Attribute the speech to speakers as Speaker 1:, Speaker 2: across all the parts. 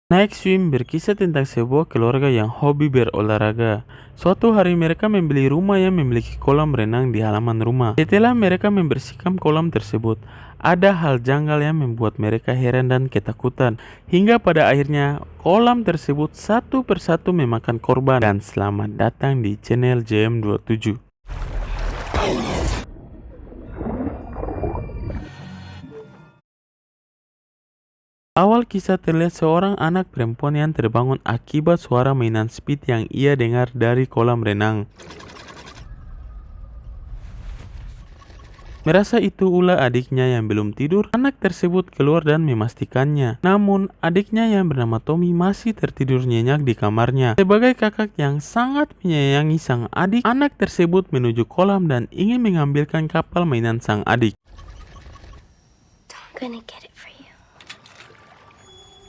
Speaker 1: Night Swim berkisah tentang sebuah keluarga yang hobi berolahraga. Suatu hari mereka membeli rumah yang memiliki kolam renang di halaman rumah. Setelah mereka membersihkan kolam tersebut, ada hal janggal yang membuat mereka heran dan ketakutan. Hingga pada akhirnya kolam tersebut satu persatu memakan korban. Dan selamat datang di channel JM27. Awal kisah terlihat seorang anak perempuan yang terbangun akibat suara mainan speed yang ia dengar dari kolam renang. Merasa itu ulah adiknya yang belum tidur, anak tersebut keluar dan memastikannya. Namun, adiknya yang bernama Tommy masih tertidur nyenyak di kamarnya. Sebagai kakak yang sangat menyayangi sang adik, anak tersebut menuju kolam dan ingin mengambilkan kapal mainan sang adik.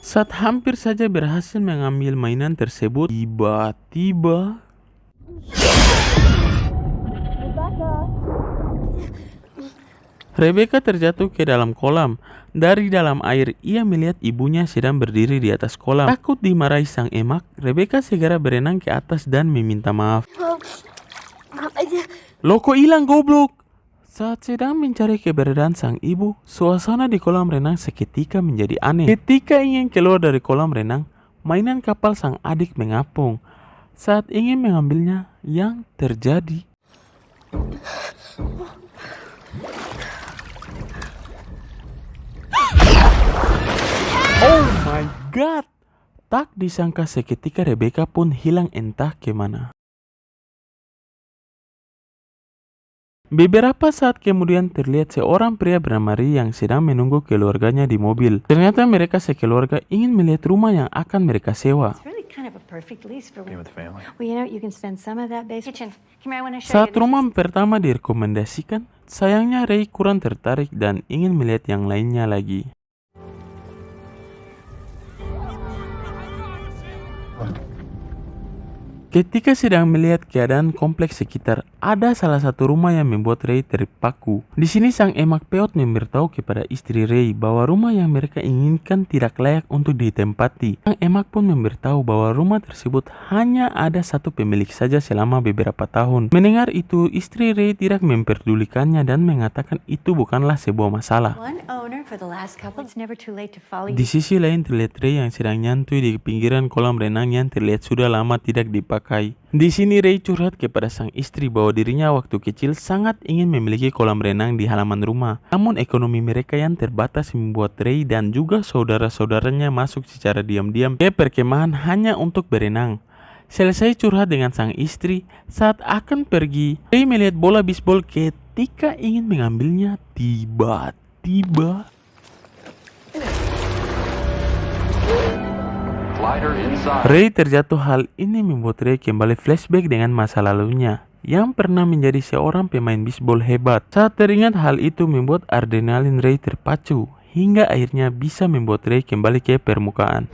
Speaker 1: Saat hampir saja berhasil mengambil mainan tersebut, tiba-tiba Rebecca terjatuh ke dalam kolam. Dari dalam air, ia melihat ibunya sedang berdiri di atas kolam. Takut dimarahi sang emak, Rebecca segera berenang ke atas dan meminta maaf. "Loh, kok hilang goblok?" Saat sedang mencari keberadaan sang ibu, suasana di kolam renang seketika menjadi aneh. Ketika ingin keluar dari kolam renang, mainan kapal sang adik mengapung. Saat ingin mengambilnya, yang terjadi oh my god! Tak disangka seketika Rebecca pun hilang entah kemana. Beberapa saat kemudian terlihat seorang pria bernama Ray yang sedang menunggu keluarganya di mobil. Ternyata mereka sekeluarga ingin melihat rumah yang akan mereka sewa. Saat rumah pertama direkomendasikan, sayangnya Ray kurang tertarik dan ingin melihat yang lainnya lagi. Ketika sedang melihat keadaan kompleks sekitar, ada salah satu rumah yang membuat Ray terpaku. Di sini sang emak peot memberitahu kepada istri Ray bahwa rumah yang mereka inginkan tidak layak untuk ditempati. Sang emak pun memberitahu bahwa rumah tersebut hanya ada satu pemilik saja selama beberapa tahun. Mendengar itu, istri Ray tidak memperdulikannya dan mengatakan itu bukanlah sebuah masalah. Di sisi lain terlihat Ray yang sedang nyantui di pinggiran kolam renang yang terlihat sudah lama tidak dipakai. Di sini Ray curhat kepada sang istri bahwa dirinya waktu kecil sangat ingin memiliki kolam renang di halaman rumah. Namun ekonomi mereka yang terbatas membuat Ray dan juga saudara-saudaranya masuk secara diam-diam ke perkemahan hanya untuk berenang. Selesai curhat dengan sang istri, saat akan pergi, Ray melihat bola bisbol. Ketika ingin mengambilnya, tiba-tiba Ray terjatuh. Hal ini membuat Ray kembali flashback dengan masa lalunya yang pernah menjadi seorang pemain bisbol hebat. Saat teringat hal itu membuat adrenalin Ray terpacu hingga akhirnya bisa membuat Ray kembali ke permukaan.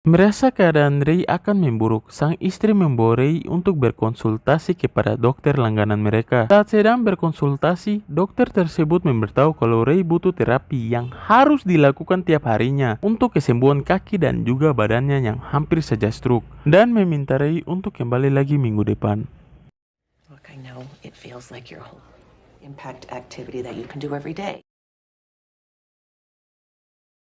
Speaker 1: Merasa keadaan Ray akan memburuk, sang istri membawa Ray untuk berkonsultasi kepada dokter langganan mereka. Saat sedang berkonsultasi, dokter tersebut memberitahu kalau Ray butuh terapi yang harus dilakukan tiap harinya untuk kesembuhan kaki dan juga badannya yang hampir saja stroke, dan meminta Ray untuk kembali lagi minggu depan.
Speaker 2: Look, I know it feels like your whole impact activity that you can do every day.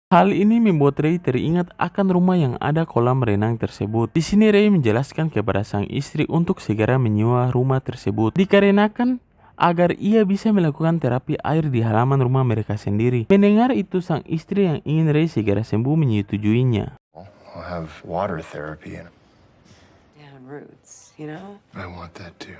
Speaker 1: Hal ini membuat Ray teringat akan rumah yang ada kolam renang tersebut. Di sini Ray menjelaskan kepada sang istri untuk segera menyewa rumah tersebut dikarenakan agar ia bisa melakukan terapi air di halaman rumah mereka sendiri. Mendengar itu, sang istri yang ingin Ray segera sembuh menyetujuinya.
Speaker 3: I'll have water therapy and
Speaker 2: Down roots, you know?
Speaker 3: I want that too.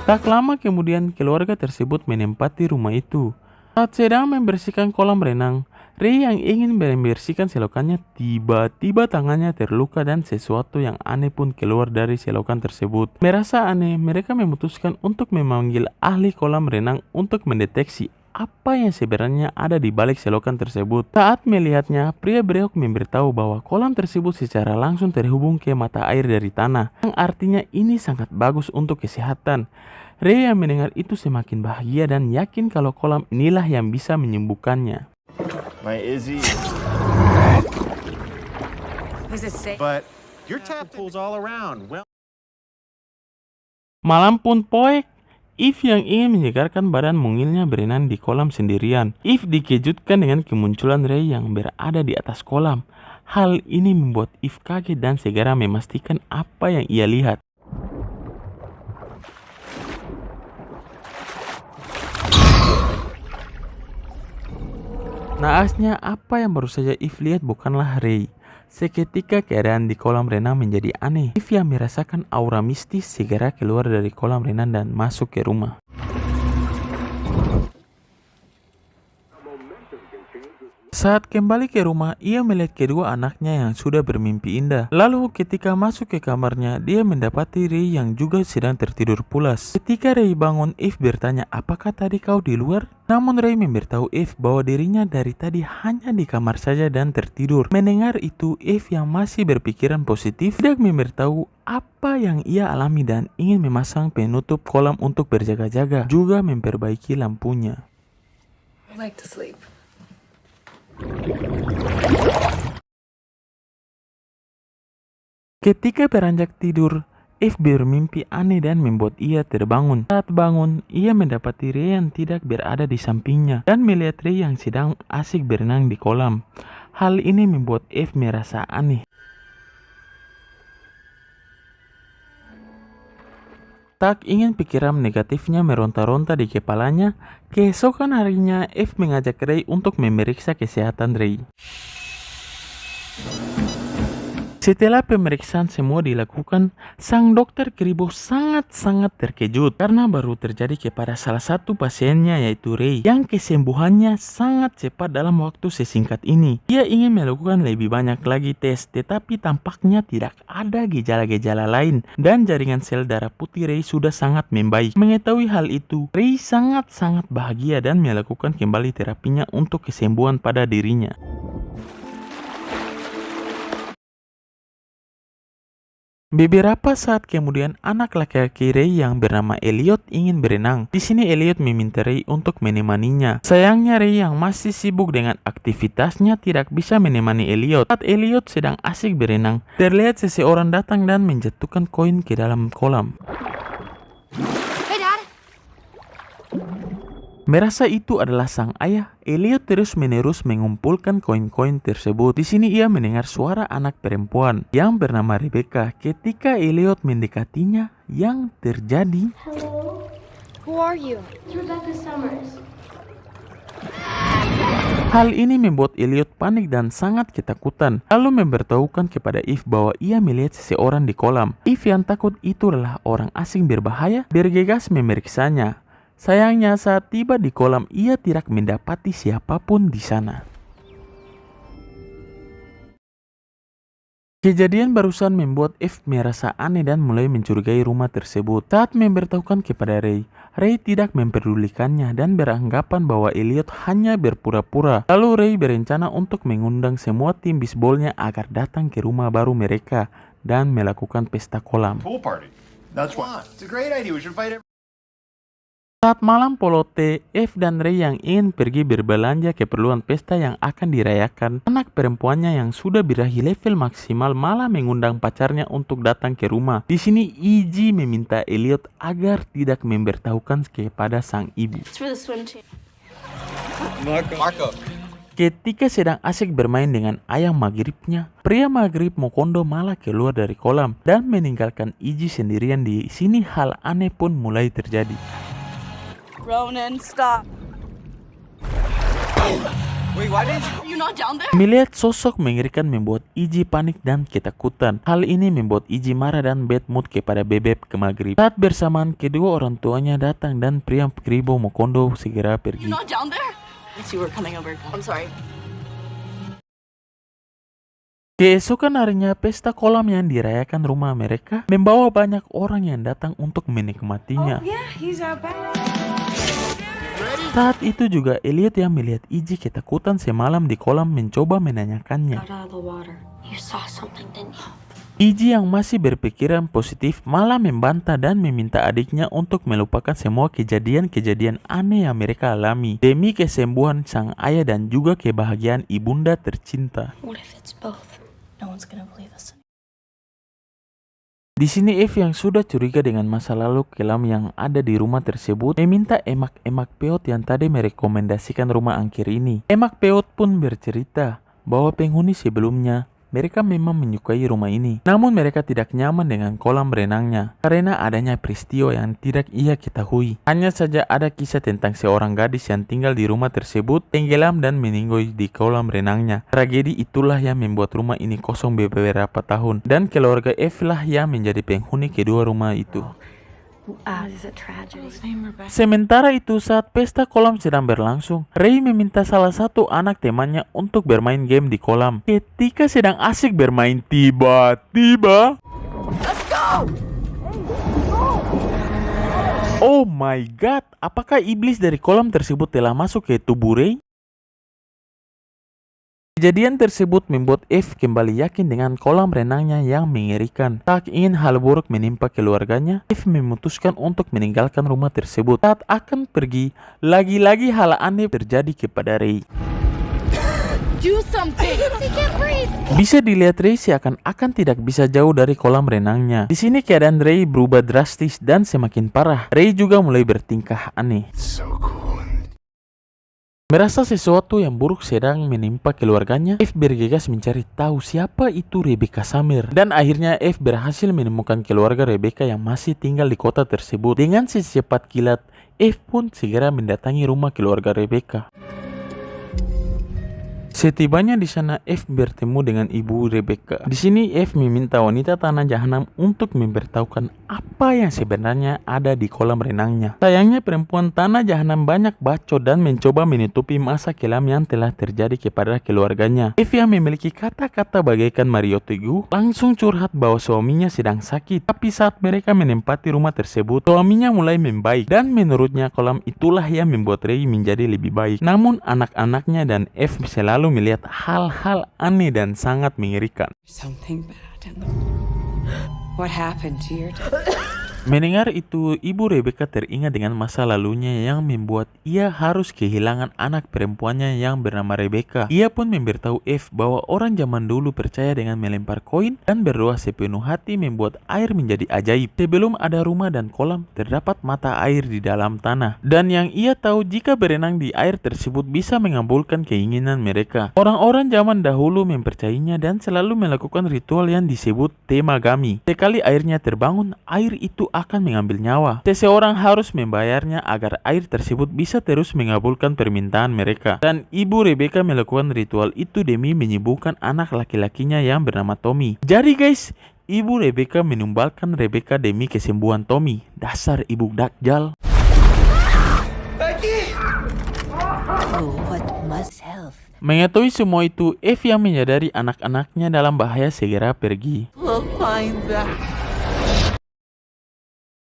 Speaker 1: Tak lama kemudian keluarga tersebut menempati rumah itu. Saat sedang membersihkan kolam renang, Ray yang ingin membersihkan selokannya, tiba-tiba tangannya terluka dan sesuatu yang aneh pun keluar dari selokan tersebut. Merasa aneh, mereka memutuskan untuk memanggil ahli kolam renang untuk mendeteksi apa yang sebenarnya ada di balik selokan tersebut. Saat melihatnya, pria bereok memberitahu bahwa kolam tersebut secara langsung terhubung ke mata air dari tanah, yang artinya ini sangat bagus untuk kesehatan. Ray yang mendengar itu semakin bahagia dan yakin kalau kolam inilah yang bisa menyembuhkannya.
Speaker 3: My Izzy.
Speaker 4: Does it say?
Speaker 3: But your tap pools all around. Well,
Speaker 1: Malam pun poek. Eve yang ingin menyegarkan badan mungilnya berenang di kolam sendirian. Eve dikejutkan dengan kemunculan Ray yang berada di atas kolam. Hal ini membuat Eve kaget dan segera memastikan apa yang ia lihat. Naasnya, apa yang baru saja Eve lihat bukanlah Ray. Seketika keadaan di kolam renang menjadi aneh. Eve yang merasakan aura mistis segera keluar dari kolam renang dan masuk ke rumah. Saat kembali ke rumah, ia melihat kedua anaknya yang sudah bermimpi indah. Lalu ketika masuk ke kamarnya, dia mendapati Ray yang juga sedang tertidur pulas. Ketika Ray bangun, Eve bertanya, "Apakah tadi kau di luar?" Namun Ray memberitahu Eve bahwa dirinya dari tadi hanya di kamar saja dan tertidur. Mendengar itu, Eve yang masih berpikiran positif tidak memberitahu apa yang ia alami dan ingin memasang penutup kolam untuk berjaga-jaga, juga memperbaiki lampunya.
Speaker 4: I like to sleep.
Speaker 1: Ketika beranjak tidur, Eve bermimpi aneh dan membuat ia terbangun. Saat bangun, ia mendapati Ray yang tidak berada di sampingnya dan melihat Ray yang sedang asik berenang di kolam. Hal ini membuat Eve merasa aneh. Tak ingin pikiran negatifnya meronta-ronta di kepalanya, keesokan harinya Eve mengajak Ray untuk memeriksa kesehatan Ray. Setelah pemeriksaan semua dilakukan, sang dokter Kribo sangat-sangat terkejut karena baru terjadi kepada salah satu pasiennya yaitu Ray yang kesembuhannya sangat cepat dalam waktu sesingkat ini. Dia ingin melakukan lebih banyak lagi tes, tetapi tampaknya tidak ada gejala-gejala lain dan jaringan sel darah putih Ray sudah sangat membaik. Mengetahui hal itu, Ray sangat-sangat bahagia dan melakukan kembali terapinya untuk kesembuhan pada dirinya. Beberapa saat kemudian, anak laki-laki Ray yang bernama Elliot ingin berenang. Di sini Elliot meminta Ray untuk menemaninya. Sayangnya Ray yang masih sibuk dengan aktivitasnya tidak bisa menemani Elliot. Saat Elliot sedang asik berenang, terlihat seseorang datang dan menjatuhkan koin ke dalam kolam.
Speaker 4: Hey, Dad.
Speaker 1: Merasa itu adalah sang ayah, Elliot terus-menerus mengumpulkan koin-koin tersebut. Di sini ia mendengar suara anak perempuan yang bernama Rebecca. Ketika Elliot mendekatinya, yang terjadi...
Speaker 5: Hello,
Speaker 4: Who are you?
Speaker 5: it's Rebecca Summers.
Speaker 1: Hal ini membuat Elliot panik dan sangat ketakutan, lalu memberitahukan kepada Eve bahwa ia melihat seseorang di kolam. Eve yang takut itu adalah orang asing berbahaya, bergegas memeriksanya. Sayangnya saat tiba di kolam, ia tidak mendapati siapapun di sana. Kejadian barusan membuat Eve merasa aneh dan mulai mencurigai rumah tersebut. Saat memberitahukan kepada Ray, Ray tidak memperdulikannya dan beranggapan bahwa Elliot hanya berpura-pura. Lalu Ray berencana untuk mengundang semua tim bisbolnya agar datang ke rumah baru mereka dan melakukan pesta kolam.
Speaker 3: pool party. That's why. It's a great idea. We should invite everyone.
Speaker 1: Saat malam polote, Eve dan Ray yang ingin pergi berbelanja keperluan pesta yang akan dirayakan, anak perempuannya yang sudah birahi level maksimal malah mengundang pacarnya untuk datang ke rumah. Di sini Izzy meminta Elliot agar tidak memberitahukan kepada sang ibu.
Speaker 5: It's for the swim team.
Speaker 3: Marco.
Speaker 1: Ketika sedang asik bermain dengan ayam maghribnya, pria maghrib Mokondo malah keluar dari kolam dan meninggalkan Izzy sendirian. Di sini hal aneh pun mulai terjadi.
Speaker 4: Ronan, stop.
Speaker 3: Wait, why didn't you?
Speaker 4: Are you not down there?
Speaker 1: Melihat sosok mengerikan membuat Izzy panik dan ketakutan. Hal ini membuat Izzy marah dan bad mood kepada Bebek ke maghrib. Saat bersamaan, kedua orang tuanya datang dan pria Kribo Mokondo segera
Speaker 4: You're
Speaker 1: pergi.
Speaker 4: not down there?
Speaker 2: Yes, you were coming over.
Speaker 4: I'm sorry.
Speaker 1: Keesokan harinya, pesta kolam yang dirayakan rumah mereka membawa banyak orang yang datang untuk menikmatinya.
Speaker 4: Yeah, he's out back.
Speaker 3: Ready?
Speaker 1: Saat itu juga Elliot yang melihat Iggy ketakutan semalam di kolam mencoba menanyakannya.
Speaker 5: Got out of the water. You saw something, didn't you?
Speaker 1: Iggy yang masih berpikiran positif malah membantah dan meminta adiknya untuk melupakan semua kejadian-kejadian aneh yang mereka alami demi kesembuhan sang ayah dan juga kebahagiaan ibunda tercinta.
Speaker 5: What if it's both? No one's gonna believe us.
Speaker 1: Di sini Eve yang sudah curiga dengan masa lalu kelam yang ada di rumah tersebut meminta emak-emak peot yang tadi merekomendasikan rumah angker ini. Emak peot pun bercerita bahwa penghuni sebelumnya mereka memang menyukai rumah ini. Namun mereka tidak nyaman dengan kolam renangnya karena adanya peristiwa yang tidak ia ketahui. Hanya saja ada kisah tentang seorang gadis yang tinggal di rumah tersebut tenggelam dan meninggal di kolam renangnya. Tragedi itulah yang membuat rumah ini kosong beberapa tahun dan keluarga Eve lah yang menjadi penghuni kedua rumah itu.
Speaker 2: It's a tragedy.
Speaker 1: Sementara itu saat pesta kolam sedang berlangsung, Ray meminta salah satu anak temannya untuk bermain game di kolam. Ketika sedang asik bermain, tiba-tiba oh my god, apakah iblis dari kolam tersebut telah masuk ke tubuh Ray? Kejadian tersebut membuat Eve kembali yakin dengan kolam renangnya yang mengerikan. Tak ingin hal buruk menimpa keluarganya, Eve memutuskan untuk meninggalkan rumah tersebut. Saat akan pergi, lagi-lagi hal aneh terjadi kepada Ray.
Speaker 4: Do something! He can't breathe!
Speaker 1: Bisa dilihat Ray seakan-akan tidak bisa jauh dari kolam renangnya. Di sini keadaan Ray berubah drastis dan semakin parah. Ray juga mulai bertingkah aneh.
Speaker 3: So cool.
Speaker 1: Merasa sesuatu yang buruk sedang menimpa keluarganya, Eve bergegas mencari tahu siapa itu Rebecca Samir. Dan akhirnya Eve berhasil menemukan keluarga Rebecca yang masih tinggal di kota tersebut. Dengan secepat kilat, Eve pun segera mendatangi rumah keluarga Rebecca. Setibanya di sana, Eve bertemu dengan ibu Rebecca. Di sini Eve meminta wanita tanah jahanam untuk memberitahukan apa yang sebenarnya ada di kolam renangnya. Sayangnya perempuan tanah jahanam banyak bacot dan mencoba menutupi masa kelam yang telah terjadi kepada keluarganya. Eve yang memiliki kata-kata bagaikan Mario Teguh langsung curhat bahwa suaminya sedang sakit. Tapi saat mereka menempati rumah tersebut, suaminya mulai membaik dan menurutnya kolam itulah yang membuat Ray menjadi lebih baik. Namun anak-anaknya dan Eve selalu melihat hal-hal aneh dan sangat mengerikan.
Speaker 2: Something bad in the... What happened to your dad?
Speaker 1: Mendengar itu, ibu Rebecca teringat dengan masa lalunya yang membuat ia harus kehilangan anak perempuannya yang bernama Rebecca. Ia pun memberitahu Eve bahwa orang zaman dulu percaya dengan melempar koin dan berdoa sepenuh hati membuat air menjadi ajaib. Sebelum ada rumah dan kolam, terdapat mata air di dalam tanah. Dan yang ia tahu jika berenang di air tersebut bisa mengabulkan keinginan mereka. Orang-orang zaman dahulu mempercayainya dan selalu melakukan ritual yang disebut temagami. Sekali airnya terbangun, air itu akan mengambil nyawa. Seseorang harus membayarnya agar air tersebut bisa terus mengabulkan permintaan mereka. Dan ibu Rebecca melakukan ritual itu demi menyembuhkan anak laki-lakinya yang bernama Tommy. Jadi guys, ibu Rebecca menumbalkan Rebecca demi kesembuhan Tommy. Dasar ibu dakjal.
Speaker 2: Oh, what must health?
Speaker 1: Mengetahui semua itu, Eve yang menyadari anak-anaknya dalam bahaya segera pergi.
Speaker 2: We'll find that.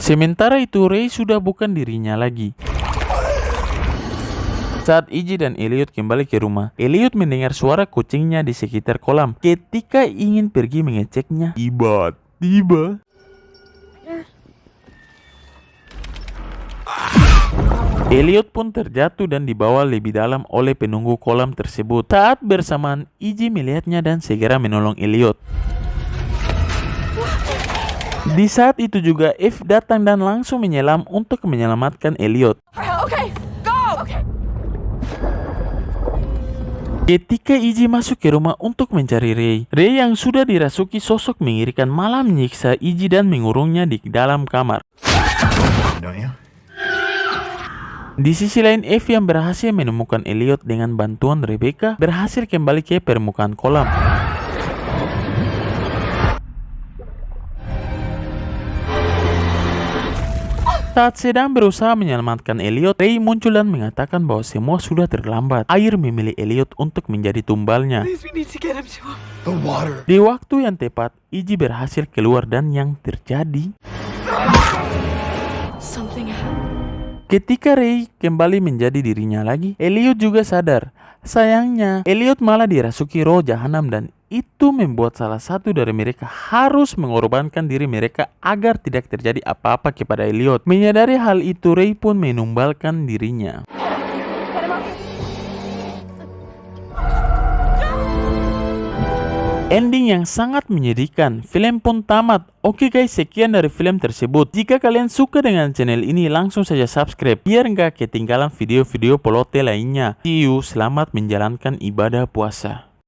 Speaker 1: Sementara itu Ray sudah bukan dirinya lagi. Saat Iggy dan Elliot kembali ke rumah, Elliot mendengar suara kucingnya di sekitar kolam. Ketika ingin pergi mengeceknya, tiba-tiba Elliot pun terjatuh dan dibawa lebih dalam oleh penunggu kolam tersebut. Saat bersamaan, Iggy melihatnya dan segera menolong Elliot. Di saat itu juga Eve datang dan langsung menyelam untuk menyelamatkan Elliot.
Speaker 4: Okay, go! Okay.
Speaker 1: Ketika Iggy masuk ke rumah untuk mencari Ray yang sudah dirasuki sosok mengerikan malah menyiksa Iggy dan mengurungnya di dalam kamar.
Speaker 3: Don't you?
Speaker 1: Di sisi lain, Eve yang berhasil menemukan Elliot dengan bantuan Rebecca berhasil kembali ke permukaan kolam. Saat sedang berusaha menyelamatkan Elliot, Ray muncul dan mengatakan bahwa semua sudah terlambat. Air memilih Elliot untuk menjadi tumbalnya.
Speaker 3: The water.
Speaker 1: Di waktu yang tepat, Iggy berhasil keluar dan yang terjadi...
Speaker 4: Something happened.
Speaker 1: Ketika Ray kembali menjadi dirinya lagi, Elliot juga sadar. Sayangnya, Elliot malah dirasuki roh jahanam dan itu membuat salah satu dari mereka harus mengorbankan diri mereka agar tidak terjadi apa-apa kepada Elliot. Menyadari hal itu, Ray pun menumbalkan dirinya. Ending yang sangat menyedihkan. Film pun tamat. Oke guys, sekian dari film tersebut. Jika kalian suka dengan channel ini, langsung saja subscribe biar nggak ketinggalan video-video pelote lainnya. See you, selamat menjalankan ibadah puasa.